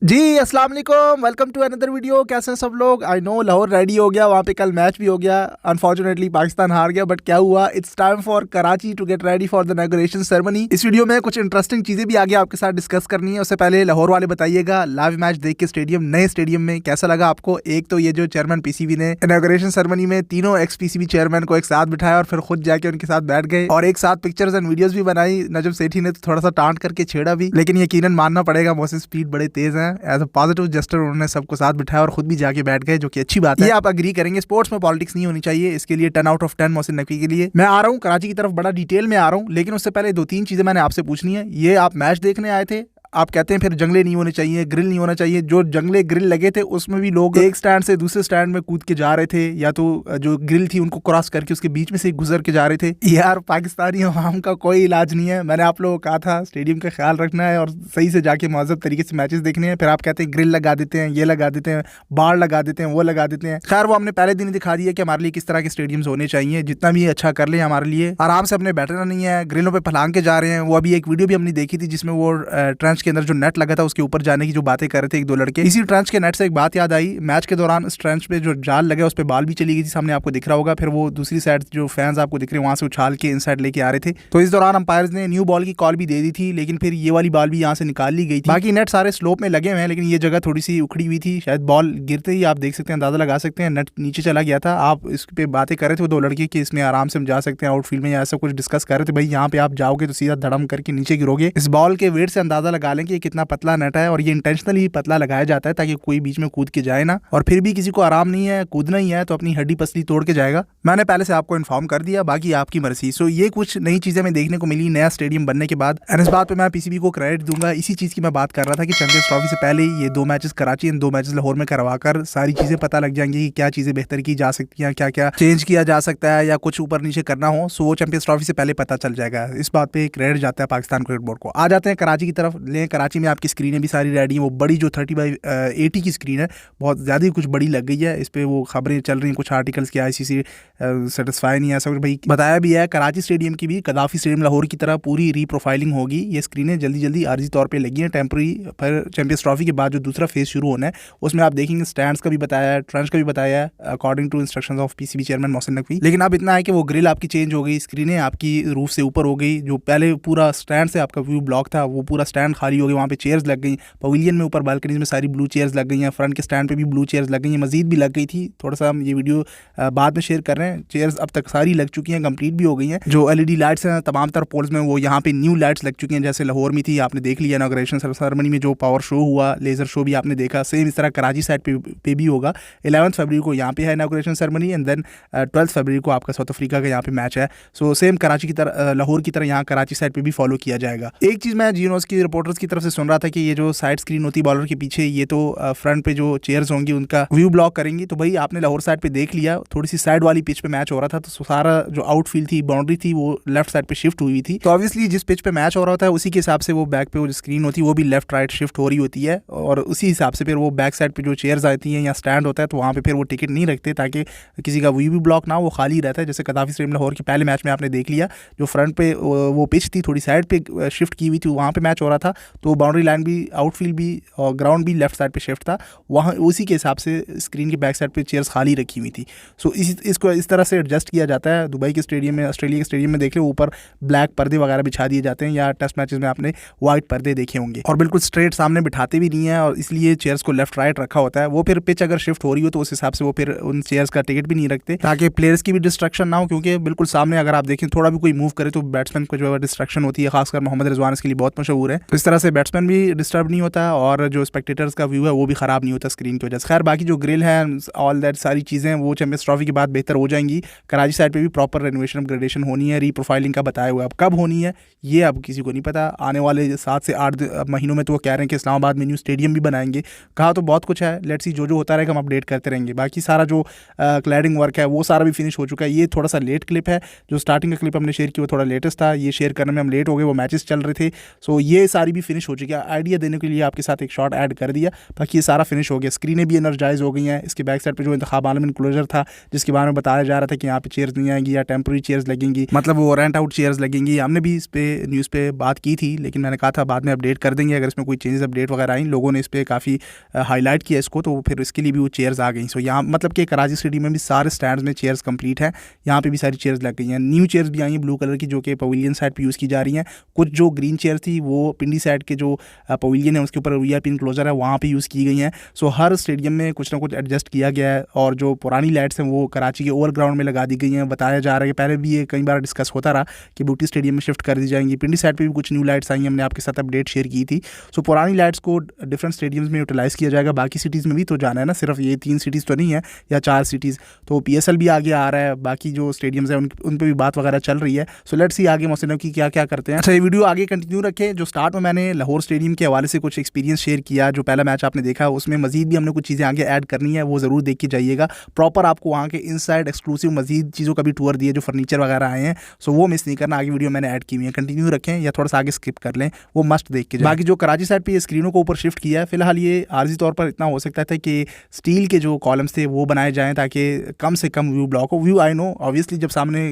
जी अस्सलाम वालेकुम, welcome to another video. कैसे हैं सब लोग? आई नो लाहौर रेडी हो गया, वहाँ पे कल मैच भी हो गया। अनफॉर्चुनेटली पाकिस्तान हार गया, बट क्या हुआ, it's time for Karachi to get ready for the inauguration ceremony. इस वीडियो में कुछ इंटरेस्टिंग चीजें भी आगे आपके साथ डिस्कस करनी है। उससे पहले लाहौर वाले बताइएगा लाइव मैच देख के स्टेडियम, नए स्टेडियम में कैसा लगा आपको? एक तो ये जो चेयरमैन पीसीबी ने इनॉग्रेशन सेरेमनी में तीनों एक्स पीसीबी चेयरमैन को एक साथ बिठाया और फिर खुद जाके उनके साथ बैठ गए और एक साथ पिक्चर्स एंड वीडियोस भी बनाई। नजम सेठी ने तो थोड़ा सा टांट करके छेड़ा भी, लेकिन यकीनन मानना पड़ेगा मोहसिन स्पीड बड़े तेज हैं। एज अ पॉजिटिव जस्टर उन्होंने सबको साथ बिठाया और खुद भी जाके बैठ गए, जो कि अच्छी बात है। ये आप अग्री करेंगे, स्पोर्ट्स में पॉलिटिक्स नहीं होनी चाहिए। इसके लिए 10 आउट ऑफ 10 मोहसिन नकवी के लिए। मैं आ रहा हूँ कराची की तरफ, बड़ा डिटेल में आ रहा हूँ, लेकिन उससे पहले 2-3 चीजें मैंने आपसे पूछनी है। ये आप मैच देखने आए थे, आप कहते हैं फिर जंगले नहीं होने चाहिए, ग्रिल नहीं होना चाहिए। जो जंगले ग्रिल लगे थे उसमें भी लोग एक स्टैंड से दूसरे स्टैंड में कूद के जा रहे थे, या तो जो ग्रिल थी उनको क्रॉस करके उसके बीच में से गुजर के जा रहे थे। यार पाकिस्तानी अवाम का कोई इलाज नहीं है। मैंने आप लोगों को कहा था स्टेडियम का ख्याल रखना है और सही से जाके महज़ब तरीके से मैचेस देखने हैं। फिर आप कहते हैं ग्रिल लगा देते हैं, ये लगा देते हैं, बाढ़ लगा देते हैं, वो लगा देते हैं। खैर वो हमने पहले दिन ही दिखा दिया कि हमारे लिए किस तरह के स्टेडियम्स होने चाहिए। जितना भी अच्छा कर ले हमारे लिए, आराम से अपने बैठना नहीं है, ग्रिलों पे फलांग के जा रहे हैं। वो अभी एक वीडियो भी हमने देखी थी जिसमें वो ट्रेंच के अंदर जो नेट लगा था उसके ऊपर जाने की जो बातें कर रहे थे एक दो लड़के। इसी ट्रेंच के नेट से एक बात याद आई, मैच के दौरान इस ट्रेंच पे जो जाल लगे उस पे बाल भी चली गई थी, सामने आपको दिख रहा होगा। फिर वो दूसरी साइड जो फैंस आपको दिख रहे हैं वहां से उछाल के इनसाइड लेके आ रहे थे। तो इस दौरान अंपायर्स ने न्यू बॉल की कॉल भी दे दी थी, लेकिन फिर ये वाली बॉल भी यहाँ से निकाल ली गई थी। बाकी नेट सारे स्लोप में लगे हुए हैं, लेकिन ये जगह थोड़ी सी उखड़ी हुई थी। शायद बॉल गिरते ही आप देख सकते हैं, अंदाजा लगा सकते हैं नेट नीचे चला गया था। आप इस पे बातें कर रहे थे वो दो लड़के की, इसमें आराम से हम जा सकते हैं आउटफील्ड में, या ऐसा कुछ डिस्कस कर रहे थे। भाई यहाँ पे आप जाओगे तो सीधा धड़म करके नीचे गिरोगे। इस बॉल के वेट से अंदाजा लगा लें कि कितना पतला नेट है, और ये इंटेंशनली पतला लगाया जाता है ताकि कोई बीच में कूद के जाए ना। और फिर भी किसी को आराम नहीं है, कूदना ही है तो अपनी हड्डी पसली तोड़ के जाएगा। मैंने पहले से आपको इन्फॉर्म कर दिया, बाकी आपकी मर्जी। सो ये कुछ नई चीजें हमें देखने को मिली नया स्टेडियम बनने के बाद, और इस बात पे मैं पीसीबी को क्रेडिट दूंगा। इसी चीज की मैं बात कर रहा था कि चैंपियंस ट्रॉफी से पहले ये 2 मैचेस कराची और 2 मैचेस लाहौर में करवाकर सारी चीजें पता लग जाएंगी कि क्या चीजें बेहतर की जा सकती हैं, क्या क्या चेंज किया जा सकता है, या कुछ ऊपर नीचे करना हो। सो वो चैंपियंस ट्रॉफी से पहले पता चल जाएगा। इस बात पे क्रेडिट जाता है पाकिस्तान क्रिकेट बोर्ड को। आ जाते हैं कराची की तरफ। लें कराची में आपकी स्क्रीनें भी सारी रेडी हैं। वो बड़ी जो 30x80 की स्क्रीन है, बहुत ज़्यादा ही कुछ बड़ी लग गई है। इस पर वो खबरें चल रही हैं कुछ आर्टिकल्स की, आईसीसी सेटिस्फाई नहीं है, ऐसा कुछ भाई बताया भी है। कराची स्टेडियम की भी कदाफी स्टेडियम लाहौर की तरह पूरी रीप्रोफाइलिंग होगी। ये स्क्रीनें जल्दी जल्दी आर्जी तौर पे लगी हैं टेम्प्रेरी। फिर चैंपियंस ट्रॉफी के बाद जो दूसरा फेज शुरू होना है उसमें आप देखेंगे स्टैंड्स का भी बताया है, ट्रेंच का भी बताया है, according to instructions of PCB chairman Mohsin Naqvi. लेकिन अब इतना है कि वो ग्रिल आपकी चेंज हो गई, स्क्रीनें आपकी रूफ से ऊपर हो गई। जो पहले पूरा स्टैंड से आपका व्यू ब्लॉक था वो पूरा स्टैंड खाली हो गया, वहाँ पे चेयर्स लग गई। पवेलियन में ऊपर बालकनीज में सारी ब्लू चेयर्स लग गई हैं, फ्रंट के स्टैंड पे भी ब्लू चेयर्स लग गई हैं, मजीद भी लग गई थी। थोड़ा सा हम ये वीडियो बाद में शेयर कर रहे हैं। चेयर्स अब तक सारी लग चुकी हैं, कंप्लीट भी हो गई हैं। जो एलईडी लाइट्स हैं तमाम तर पोल्स में, वो यहाँ पे न्यू लाइट्स लग चुकी हैं। जैसे लाहौर में थी, आपने देख लिया इनॉग्रेशन सेरेमनी में जो पावर शो हुआ, लेजर शो भी आपने देखा। सेम इस तरह कराची साइड पे भी होगा। 11 फरवरी को यहाँ पे है इनॉग्रेशन सेरेमनी, एंड देन 12 फरवरी को आपका साउथ अफ्रीका का यहाँ पे मैच है। सो सेम कराची की तरह, लाहौर की तरह यहाँ कराची साइड पे भी फॉलो किया जाएगा। एक चीज़ मैं जी न्यूज़ की रिपोर्टर्स की तरफ से सुन रहा था कि ये जो साइड स्क्रीन होती है बॉलर के पीछे, ये तो फ्रंट पे जो चेयर्स होंगी उनका व्यू ब्लॉक करेंगी। तो भाई आपने लाहौर साइड पे देख लिया, थोड़ी सी साइड वाली पिच पे मैच हो रहा था, तो सारा जो आउटफील्ड थी, बाउंड्री थी, वो लेफ्ट साइड पे शिफ्ट हुई थी। तो ऑब्वियसली जिस पिच पे मैच हो रहा होता है उसी के हिसाब से वो बैक पे वो स्क्रीन होती है वो भी लेफ्ट राइट शिफ्ट हो रही होती है, और उसी हिसाब से फिर वो बैक साइड पे जो चेयर्स आती हैं या स्टैंड होता है तो वहाँ पे फिर वो टिकट नहीं रखते ताकि किसी का व्यू भी ब्लॉक ना हो, वो खाली रहता है। जैसे कदाफी स्टेडियम लाहौर के पहले मैच में आपने देख लिया, जो फ्रंट पे वो पिच थी थोड़ी साइड पे शिफ्ट की हुई थी, वहाँ पे मैच हो रहा था, तो बाउंड्री लाइन भी, आउटफील्ड भी और ग्राउंड भी लेफ्ट साइड पे शिफ्ट था। वहाँ उसी के हिसाब से स्क्रीन के बैक साइड पे चेयर्स खाली रखी हुई थी। सो इसको इस तरह से एडजस्ट किया जाता है। दुबई के स्टेडियम में, ऑस्ट्रेलिया के स्टेडियम में देख लो ऊपर ब्लैक पर्दे वगैरह बिछा दिए जाते हैं, या टेस्ट मैचेस में आपने वाइट पर्दे देखे होंगे, और बिल्कुल स्ट्रेट सामने बिठाते भी नहीं है, और इसलिए चेयर्स को लेफ्ट राइट रखा होता है। वो फिर पिच अगर शिफ्ट हो रही हो तो उस हिसाब से वो फिर उन चेयर्स का टिकट भी नहीं रखते ताकि प्लेयर्स की भी डिस्ट्रक्शन ना हो, क्योंकि बिल्कुल सामने अगर आप देखें थोड़ा भी कोई मूव करे तो बैट्समैन को जो है डिस्ट्रक्शन होती है। खासकर मोहम्मद रिजवान इसके लिए बहुत मशहूर है। तो इस तरह से बैट्समैन भी डिस्टर्ब नहीं होता और जो स्पेक्टेटर्स का व्यू है वो भी खराब नहीं होता स्क्रीन की वजह से। खैर बाकी जो ग्रिल है, ऑल दैट सारी चीज़ें वो चैंपियंस ट्रॉफी के बाद बेहतर हो जाएंगी। कराची साइड पे भी प्रॉपर रेनोवेशन अपग्रेडेशन होनी है, रीप्रोफाइलिंग का बताया हुआ है। अब कब होनी है ये अब किसी को नहीं पता। आने वाले 7 से 8 महीनों में तो वो कह रहे हैं कि इस्लामाबाद में न्यू स्टेडियम भी बनाएंगे। कहा तो बहुत कुछ है, लेट्स सी जो होता रहेगा हम अपडेट करते रहेंगे। बाकी सारा जो क्लैडिंग वर्क है वो सारा भी फिनिश हो चुका है। ये थोड़ा सा लेट क्लिप है, जो स्टार्टिंग का क्लिप हमने शेयर किया वो थोड़ा लेटेस्ट था, ये शेयर करने में हम लेट हो गए, वो मैचेस चल रहे थे। सो ये सारी भी फिनिश हो चुकी है। आइडिया देने के लिए आपके साथ एक शॉट ऐड कर दिया, बाकी ये सारा फिनिश हो गया। स्क्रीनें भी एनर्जाइज हो गई हैं। इसके बैक साइड पे जो इंतखाब आलम इनक्लोजर था जिसके बारे में बताया जा रहा था कि यहाँ पे चेयर्स नहीं आएंगी या टेम्प्रेरी चेयर्स लगेंगी, मतलब वो रेंट आउट चेयर्स लगेंगी। हमने भी इस पे न्यूज़ पे बात की थी, लेकिन मैंने कहा था बाद में अपडेट कर देंगे अगर इसमें कोई चेंजेस अपडेट वगैरह आई। लोगों ने इस पर काफ़ी हाईलाइट किया इसको, तो फिर इसके लिए भी वो चेयर्स आ गई। सो यहाँ मतलब कि कराची स्टेडियम में भी सारे स्टैंड्स में चेयर्स कंप्लीट है, यहाँ पे भी सारी चेयर्स लग गई हैं। न्यू चेयर्स भी आई हैं ब्लू कलर की जो कि पवेलियन साइड पे यूज़ की जा रही हैं। कुछ जो ग्रीन चेयर्स थी वो पिंडी साइड के जो पवेलियन है उसके ऊपर वीआईपी इनक्लोजर है वहाँ पे यूज़ की गई हैं। सो हर स्टेडियम में कुछ ना कुछ एडजस्ट किया गया है, और जो पुरानी लाइट्स हैं वो कराची के ओवरग्राउंड में लगा दी गई हैं। बताया जा रहा है कि पहले भी ये कई बार डिस्कस होता रहा कि ब्यूटी स्टेडियम में शिफ्ट कर दी जाएंगी। पिंडी साइड पे भी कुछ न्यू लाइट्स आई हैं, हमने आपके साथ अपडेट शेयर की थी। सो पुरानी लाइट्स को डिफरेंट स्टेडियम्स में यूटिलाइज़ किया जाएगा। बाकी सिटीज़ में भी तो जाना है ना, सिर्फ ये 3 सिटीज़ तो नहीं है या 4 सिटीज़। तो PSL भी आगे आ रहा है, बाकी जो स्टेडियम्स हैं उन पर भी बात वगैरह चल रही है। सो लेट्स सी आगे मोहसिन की क्या क्या करते हैं। अच्छा, ये वीडियो आगे कंटिन्यू रखें। जो स्टार्ट में मैंने लाहौर स्टेडियम के हवाले से कुछ एक्सपीरियंस शेयर किया, जो पहला मैच आपने देखा, उसमें मजीद भी हमने कुछ चीज़ें आगे ऐड करनी है, वो ज़रूर देख के जाइएगा। प्रॉपर आपको वहाँ के इनसाइड एक्सक्लूसिव मजीद चीज़ों का भी टूर दिए, जो फर्नीचर वगैरह आए हैं। सो वो मिस नहीं करना, आगे वीडियो मैंने ऐड की हुई है। कंटिन्यू रखें या थोड़ा सा आगे स्किप कर लें, वो मस्ट देख के जाए। बाकी जो कराची साइड पे ये स्क्रीनों को ऊपर शिफ्ट किया है, फिलहाल ये आर्जी तौर पर इतना हो सकता था कि स्टील के जो कॉलम्स थे वो बनाए जाएँ ताकि कम से कम व्यू ब्लॉक हो। व्यू आई नो ऑब्वियसली जब सामने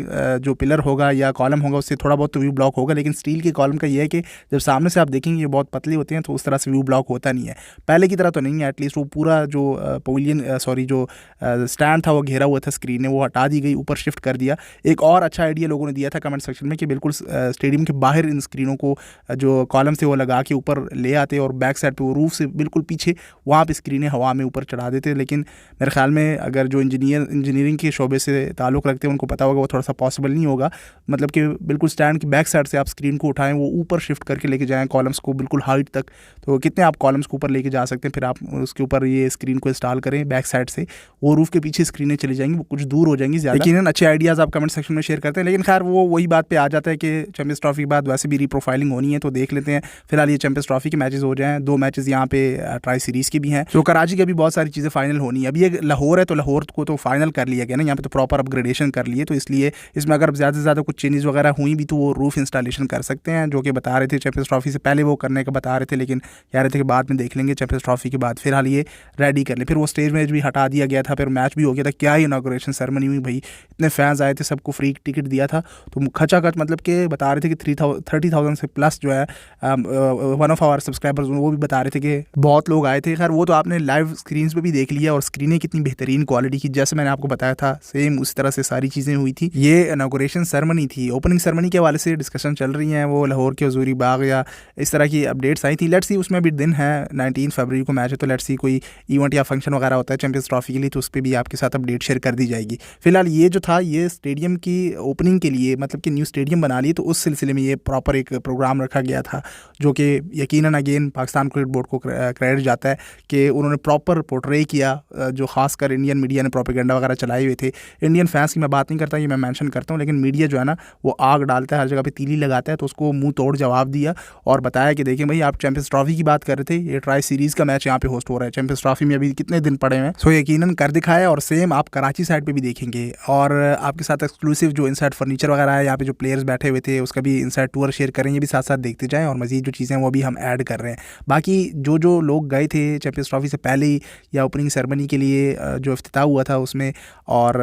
जो पिलर होगा या कॉलम होगा उससे थोड़ा बहुत तो व्यू ब्लॉक होगा, लेकिन स्टील के कॉलम का ये है कि जब सामने से आप देखेंगे ये बहुत पतले होते हैं, तो उस तरह से व्यू ब्लॉक होता नहीं है। पहले की तरह तो नहीं है, एटलीस्ट वो पूरा जो पवेलियन जो स्टैंड था वो घेरा हुआ था स्क्रीन ने, वो हटा दी गई, ऊपर शिफ्ट कर दिया। एक और अच्छा आइडिया लोगों ने दिया था कमेंट सेक्शन में कि बिल्कुल स्टेडियम के बाहर इन स्क्रीनों को जो कॉलम थे वो लगा के ऊपर ले आते और बैक साइड पे वो रूफ से बिल्कुल पीछे वहाँ पे स्क्रीनें हवा में ऊपर चढ़ा देते। लेकिन मेरे ख्याल में अगर जो इंजीनियरिंग के शोबे से ताल्लुक़ रखते हैं उनको पता होगा वो थोड़ा सा पॉसिबल नहीं होगा। मतलब कि बिल्कुल स्टैंड की बैक साइड से आप स्क्रीन को उठाएं, वो ऊपर शिफ्ट करके लेके जाएं कॉलम्स को बिल्कुल हाइट तक। तो कितने आप कॉलम्स को ऊपर लेके जा सकते हैं, फिर आप उसके ऊपर ये स्क्रीन को इंस्टॉल करें बैक साइड से, वो रूफ के पीछे स्क्रीनें चली जाएंगी, वो कुछ दूर हो जाएंगी ज़्यादा। यकीनन अच्छे आइडियाज़ आप कमेंट सेक्शन में शेयर करते हैं, लेकिन खैर वो वही बात पे आ जाता है कि चैंपियंस ट्रॉफी के बाद वैसे भी रीप्रोफाइलिंग होनी है, तो देख लेते हैं। फिलहाल ये चैंपियंस ट्रॉफी के मैचेस हो जाएँ, 2 मैचेस यहाँ पे ट्राई सीरीज़ के भी हैं। तो कराची की भी बहुत सारी चीज़ें फाइनल होनी है। अभी ये लाहौर है तो लाहौर को तो फाइनल कर लिया गया ना, यहाँ पे तो प्रॉपर अपग्रेडेशन कर लिए, तो इसलिए इसमें अगर ज़्यादा से ज़्यादा कुछ चेंजेस वगैरह हुई भी तो वो रूफ इंस्टॉलेशन कर सकते हैं, जो कि बता रहे थे चैंपियंस ट्रॉफी से पहले वो करने का बता रहे थे, लेकिन कह रहे थे कि बाद में देख लेंगे चैंपियंस ट्रॉफी के बाद। फिलहाल ये रेडी कर ले। फिर वो स्टेज मैच भी हटा दिया गया था, फिर मैच भी हो गया था। क्या ही इनॉग्रेशन सेरेमनी हुई भाई, इतने फैंस आए थे, सबको फ्री टिकट दिया था। तो खचाखच मतलब कि बता रहे थे कि 30,000 से प्लस जो है वन ऑफ आवर सब्सक्राइबर्स वो भी बता रहे थे कि बहुत लोग आए थे। खैर वो तो आपने लाइव स्क्रीन पे भी देख लिया, और स्क्रीनें कितनी बेहतरीन क्वालिटी की, जैसे मैंने आपको बताया था सेम उस तरह से सारी चीज़ें हुई थी। ये इनॉग्रेशन सेरेमनी थी। ओपनिंग सेरेमनी के हवाले से डिस्कशन चल रही हैं, वो लाहौर के हजूरी बाग या इस तरह की अपडेट्स आई थी। लेट्स सी, उसमें भी दिन है, 19 फरवरी को मैच है, तो लेट्स सी कोई इवेंट या फंक्शन वगैरह होता है चैंपियंस ट्रॉफी के लिए, तो उस पर भी आपके साथ अपडेट शेयर कर दी जाएगी। फिलहाल ये जो था ये स्टेडियम की ओपनिंग के लिए, मतलब कि न्यू स्टेडियम बना लिए, तो उस सिलसिले में ये प्रॉपर एक प्रोग्राम रखा गया था, जो कि यकीनन अगेन पाकिस्तान क्रिकेट बोर्ड को क्रेडिट जाता है कि उन्होंने प्रॉपर पोर्ट्रे किया। जो खासकर इंडियन मीडिया ने प्रोपेगेंडा वगैरह चलाए हुए थे। इंडियन फैंस की मैं बात नहीं करता, ये मैं मेंशन करता हूँ, लेकिन मीडिया जो है ना वो आग डालता है, हर जगह पे तीली लगाता है, तो उसको मुंह तोड़ जवाब दिया और बताया कि देखिए भाई, आप चैंपियंस ट्रॉफी की बात कर रहे थे, ये ट्राई सीरीज़ का मैच यहाँ पे होस्ट हो रहा है, चैंपियंस ट्रॉफी में अभी कितने दिन पड़े हैं। सो यकीनन कर दिखाया, और सेम आप कराची साइड पे भी देखेंगे, और आपके साथ एक्सक्लूसिव जो इनसाइड फर्नीचर वगैरह है, यहाँ पे जो प्लेयर्स बैठे हुए थे उसका भी इनसाइड टूर शेयर करेंगे, भी साथ साथ देखते जाएँ, और मजीद जो चीज़ें वो भी हम ऐड कर रहे हैं। बाकी जो लोग गए थे चैंपियंस ट्रॉफी से पहले ही या ओपनिंग सेरेमनी के लिए जो इफ्तिताह हुआ था उसमें, और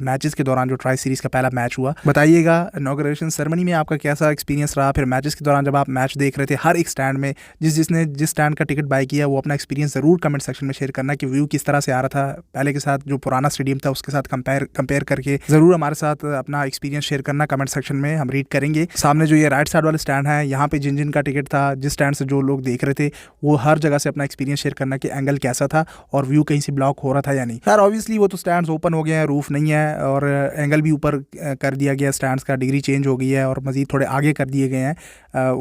मैचेस के दौरान जो ट्राई सीरीज़ का पहला मैच हुआ, बताइएगा इनॉग्रेशन सेरेमनी में आपका कैसा एक्सपीरियंस रहा। फिर मैचेस के दौरान जब आप मैच देख रहे थे, हर एक स्टैंड में जिसने जिस स्टैंड का टिकट बाय किया वो अपना एक्सपीरियंस ज़रूर कमेंट सेक्शन में शेयर करना कि व्यू किस तरह से आ रहा था पहले के साथ, जो पुराना स्टेडियम था उसके साथ कंपेयर करके ज़रूर हमारे साथ अपना एक्सपीरियंस शेयर करना कमेंट सेक्शन में, हम रीड करेंगे। सामने जो ये राइट साइड वाला स्टैंड है, यहाँ पे जिन का टिकट था, जिस स्टैंड से जो लोग देख रहे थे, वो हर जगह से अपना एक्सपीरियंस शेयर करना कि एंगल कैसा था और व्यू कहीं से ब्लॉक हो रहा था या नहीं। यार ऑब्वियसली वो तो स्टैंड्स ओपन हो गए हैं, रूफ नहीं है, और एंगल भी ऊपर कर दिया गया, स्टैंड्स का डिग्री चेंज हो गई है और मज़ीद थोड़े आगे कर दिए गए हैं।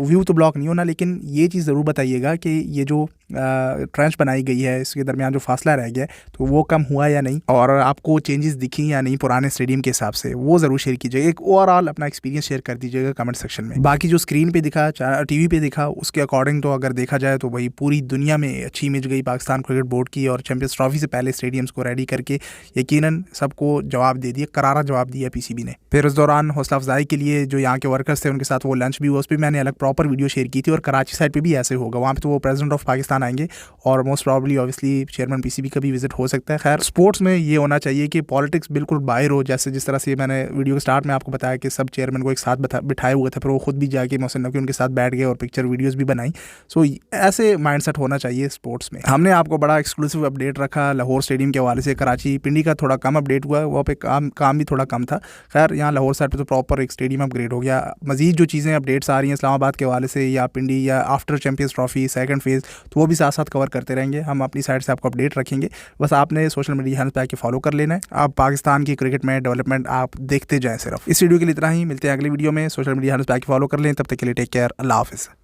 व्यू तो ब्लॉक नहीं होना, लेकिन ये चीज़ ज़रूर बताइएगा कि ये जो ट्रेंच बनाई गई है, इसके दरमियान जो फासला रह गया है, तो वो कम हुआ या नहीं, और आपको चेंजेस दिखी या नहीं पुराने स्टेडियम के हिसाब से, वो ज़रूर शेयर कीजिएगा। एक ओवरऑल अपना एक्सपीरियंस शेयर कर दीजिएगा कमेंट सेक्शन में। बाकी जो स्क्रीन पे दिखा, टीवी पे दिखा, उसके अकॉर्डिंग तो अगर देखा जाए तो वही पूरी दुनिया में अच्छी इमेज गई पाकिस्तान क्रिकेट बोर्ड की, और चैंपियंस ट्रॉफी से पहले स्टेडियम्स को रेडी करके यकीनन सबको जवाब दे दिया, करारा जवाब दिया पीसीबी ने। फिर उस दौरान हौसला अफजाई के लिए जो यहाँ के वर्कर्स थे उनके साथ वो लंच भी हुआ, उस पर मैंने अलग प्रॉपर वीडियो शेयर की थी। और कराची साइड पे भी ऐसे होगा, वहाँ पे तो वो प्रेसिडेंट ऑफ पाकिस्तान आएंगे और most probably obviously chairman PCB का भी विजिट हो सकता है। खैर स्पोर्ट्स में ये होना चाहिए कि पॉलिटिक्स बिल्कुल बाहर हो, जैसे जिस तरह से मैंने वीडियो के स्टार्ट में आपको बताया कि सब चेयरमैन को एक साथ बिठाए हुए थे, फिर वो खुद भी जाके मोहसिन नकवी उनके साथ बैठ गए और पिक्चर वीडियोज़ भी बनाई। सो ऐसे माइंडसेट होना चाहिए स्पोर्ट्स में। हमने आपको बड़ा एक्सक्लूसिव अपडेट रखा लाहौर स्टेडियम के हवाले से। कराची पिंडी का थोड़ा कम अपडेट हुआ, वहाँ पे काम भी थोड़ा कम था। खैर यहाँ लाहौर साइड पे तो प्रॉपर एक स्टेडियम अपग्रेड हो गया। मजीद जो चीज़ें अपडेट्स आ रही हैं इस्लामाबाद के हवाले से या पिंडी या after champions trophy second phase, तो वो भी साथ साथ कवर करते रहेंगे। हम अपनी साइड से आपको अपडेट रखेंगे, बस आपने सोशल मीडिया हैंडल्स पे आके फॉलो कर लेना है। आप पाकिस्तान की क्रिकेट में डेवलपमेंट आप देखते जाएँ सिर्फ। इस वीडियो के लिए इतना ही, मिलते हैं अगली वीडियो में। सोशल मीडिया हैंडल्स पे आके फॉलो कर लें, तब तक के लिए टेक केयर, अल्लाह हाफिज़।